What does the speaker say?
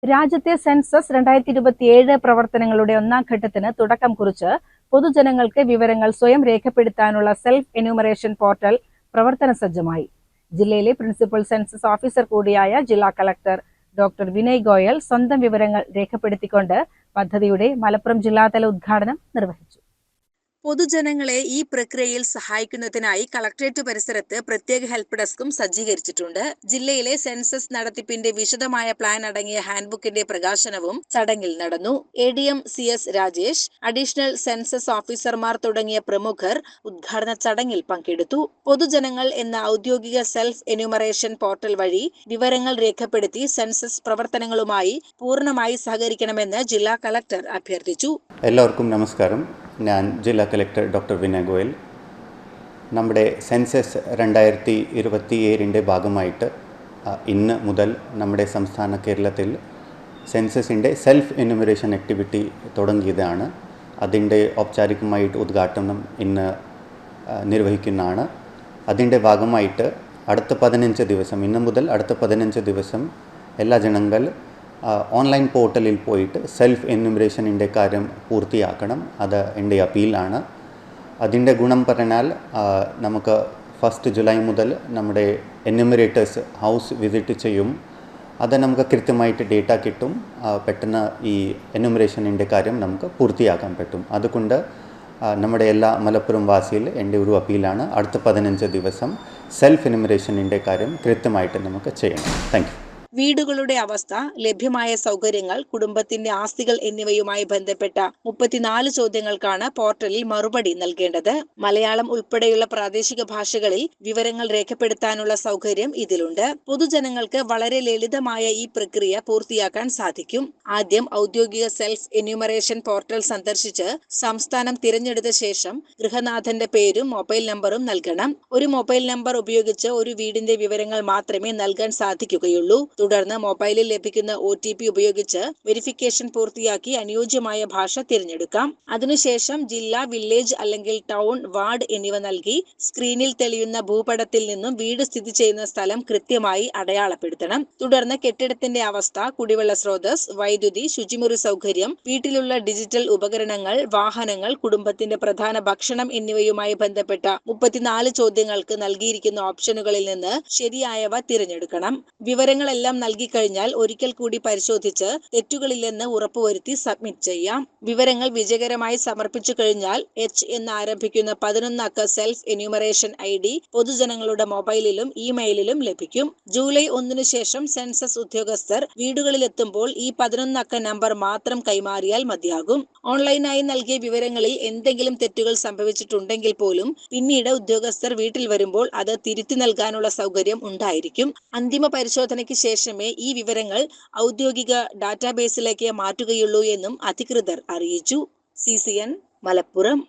രാജ്യത്തെ സെൻസസ് 2027 പ്രവർത്തനങ്ങളുടെ ഒന്നാം ഘട്ടത്തിന് തുടക്കം കുറിച്ച് പൊതുജനങ്ങൾക്ക് വിവരങ്ങൾ സ്വയം രേഖപ്പെടുത്താനുള്ള സെൽഫ് എന്യൂമറേഷൻ പോർട്ടൽ പ്രവർത്തന സജ്ജമായി. ജില്ലയിലെ പ്രിൻസിപ്പൽ സെൻസസ് ഓഫീസർ കൂടിയായ ജില്ലാ കളക്ടർ ഡോക്ടർ വിനയ് ഗോയൽ സ്വന്തം വിവരങ്ങൾ രേഖപ്പെടുത്തിക്കൊണ്ട് പദ്ധതിയുടെ മലപ്പുറം ജില്ലാതല ഉദ്ഘാടനം നിർവഹിച്ചു. പൊതുജനങ്ങളെ ഈ പ്രക്രിയയിൽ സഹായിക്കുന്നതിനായി കളക്ടറേറ്റ് പരിസരത്ത് പ്രത്യേക ഹെൽപ്പ് ഡെസ്കും സജ്ജീകരിച്ചിട്ടുണ്ട്. ജില്ലയിലെ സെൻസസ് നടത്തിപ്പിന്റെ വിശദമായ പ്ലാൻ അടങ്ങിയ ഹാൻഡ്ബുക്കിന്റെ പ്രകാശനവും ചടങ്ങിൽ നടന്നു. ADM CS Rajesh, additional census ഓഫീസർമാർ തുടങ്ങിയ പ്രമുഖർ ഉദ്ഘാടന ചടങ്ങിൽ പങ്കെടുത്തു. പൊതുജനങ്ങൾ എന്ന ഔദ്യോഗിക സെൽഫ് എന്യൂമറേഷൻ പോർട്ടൽ വഴി വിവരങ്ങൾ രേഖപ്പെടുത്തി സെൻസസ് പ്രവർത്തനങ്ങളുമായി പൂർണ്ണമായി സഹകരിക്കണമെന്ന് ജില്ലാ കളക്ടർ അഭ്യർത്ഥിച്ചു. എല്ലാവർക്കും നമസ്കാരം. ഞാൻ ജില്ലാ കളക്ടർ ഡോക്ടർ വിനയ് ഗോയൽ. നമ്മുടെ സെൻസസ് 2027 ഭാഗമായിട്ട് ഇന്ന് മുതൽ നമ്മുടെ സംസ്ഥാന കേരളത്തിൽ സെൻസസിൻ്റെ സെൽഫ് എന്യൂമറേഷൻ ആക്ടിവിറ്റി തുടങ്ങിയതാണ്. അതിൻ്റെ ഔപചാരികമായിട്ട് ഉദ്ഘാടനം ഇന്ന് നിർവഹിക്കുന്നതാണ്. അതിൻ്റെ ഭാഗമായിട്ട് അടുത്ത 15 ദിവസം, ഇന്ന് മുതൽ അടുത്ത 15 ദിവസം എല്ലാ ജനങ്ങൾ ഓൺലൈൻ പോർട്ടലിൽ പോയിട്ട് സെൽഫ് എന്യൂമറേഷനിൻ്റെ കാര്യം പൂർത്തിയാക്കണം. അത് എൻ്റെ അപ്പീലാണ്. അതിൻ്റെ ഗുണം പറഞ്ഞാൽ നമുക്ക് 1 ജൂലൈ മുതൽ നമ്മുടെ എന്യൂമറേറ്റേഴ്സ് ഹൗസ് വിസിറ്റ് ചെയ്യും. അത് നമുക്ക് കൃത്യമായിട്ട് ഡേറ്റ കിട്ടും. പെട്ടെന്ന് ഈ എന്യൂമറേഷനിൻ്റെ കാര്യം നമുക്ക് പൂർത്തിയാക്കാൻ പറ്റും. അതുകൊണ്ട് നമ്മുടെ എല്ലാ മലപ്പുറം വാസിയിൽ എൻ്റെ ഒരു അപ്പീലാണ്, അടുത്ത 15 ദിവസം സെൽഫ് എന്യൂമറേഷനിൻ്റെ കാര്യം കൃത്യമായിട്ട് നമുക്ക് ചെയ്യണം. Thank you. വീടുകളുടെ അവസ്ഥ, ലഭ്യമായ സൗകര്യങ്ങൾ, കുടുംബത്തിന്റെ ആസ്തികൾ എന്നിവയുമായി ബന്ധപ്പെട്ട 34 ചോദ്യങ്ങൾക്കാണ് പോർട്ടലിൽ മറുപടി നൽകേണ്ടത്. മലയാളം ഉൾപ്പെടെയുള്ള പ്രാദേശിക ഭാഷകളിൽ വിവരങ്ങൾ രേഖപ്പെടുത്താനുള്ള സൗകര്യം ഇതിലുണ്ട്. പൊതുജനങ്ങൾക്ക് വളരെ ലളിതമായ ഈ പ്രക്രിയ പൂർത്തിയാക്കാൻ സാധിക്കും. ആദ്യം ഔദ്യോഗിക സെൽഫ് എന്യൂമറേഷൻ പോർട്ടൽ സന്ദർശിച്ച് സംസ്ഥാനം തിരഞ്ഞെടുത്ത ശേഷം ഗൃഹനാഥന്റെ പേരും മൊബൈൽ നമ്പറും നൽകണം. ഒരു മൊബൈൽ നമ്പർ ഉപയോഗിച്ച് ഒരു വീടിന്റെ വിവരങ്ങൾ മാത്രമേ നൽകാൻ സാധിക്കുകയുള്ളൂ. തുടർന്ന് മൊബൈലിൽ ലഭിക്കുന്ന OTP ഉപയോഗിച്ച് വെരിഫിക്കേഷൻ പൂർത്തിയാക്കി അനുയോജ്യമായ ഭാഷ തിരഞ്ഞെടുക്കാം. അതിനുശേഷം ജില്ല, വില്ലേജ് അല്ലെങ്കിൽ ടൗൺ, വാർഡ് എന്നിവ നൽകി സ്ക്രീനിൽ തെളിയുന്ന ഭൂപടത്തിൽ നിന്നും വീട് സ്ഥിതി ചെയ്യുന്ന സ്ഥലം കൃത്യമായി അടയാളപ്പെടുത്തണം. തുടർന്ന് കെട്ടിടത്തിന്റെ അവസ്ഥ, കുടിവെള്ള സ്രോതസ്, വൈദ്യുതി, ശുചിമുറി സൗകര്യം, വീട്ടിലുള്ള ഡിജിറ്റൽ ഉപകരണങ്ങൾ, വാഹനങ്ങൾ, കുടുംബത്തിന്റെ പ്രധാന ഭക്ഷണം എന്നിവയുമായി ബന്ധപ്പെട്ട 34 ചോദ്യങ്ങൾക്ക് നൽകിയിരിക്കുന്ന ഓപ്ഷനുകളിൽ നിന്ന് ശരിയായവ തിരഞ്ഞെടുക്കണം. വിവരങ്ങളെല്ലാം നൽകിക്കഴിഞ്ഞാൽ ഒരിക്കൽ കൂടി പരിശോധിച്ച് തെറ്റുകളില്ലെന്ന് ഉറപ്പുവരുത്തി സബ്മിറ്റ് ചെയ്യാം. വിവരങ്ങൾ വിജയകരമായി സമർപ്പിച്ചു കഴിഞ്ഞാൽ H എന്ന് ആരംഭിക്കുന്ന 11 അക്ക സെൽഫ് എന്യൂമറേഷൻ ID പൊതുജനങ്ങളുടെ മൊബൈലിലും ഇമെയിലിലും ലഭിക്കും. ജൂലൈ 1 ശേഷം സെൻസസ് ഉദ്യോഗസ്ഥർ വീടുകളിലെത്തുമ്പോൾ ഈ 11 അക്ക നമ്പർ മാത്രം കൈമാറിയാൽ മതിയാകും. ഓൺലൈനായി നൽകിയ വിവരങ്ങളിൽ എന്തെങ്കിലും തെറ്റുകൾ സംഭവിച്ചിട്ടുണ്ടെങ്കിൽ പോലും പിന്നീട് ഉദ്യോഗസ്ഥർ വീട്ടിൽ വരുമ്പോൾ അത് തിരുത്തി നൽകാനുള്ള സൗകര്യം ഉണ്ടായിരിക്കും. അന്തിമ പരിശോധനയ്ക്ക് ശേഷമേ ഈ വിവരങ്ങൾ ഔദ്യോഗിക ഡാറ്റാബേസിലേക്ക് മാറ്റുകയുള്ളൂ എന്നും അധികൃതർ അറിയിച്ചു. CCN മലപ്പുറം.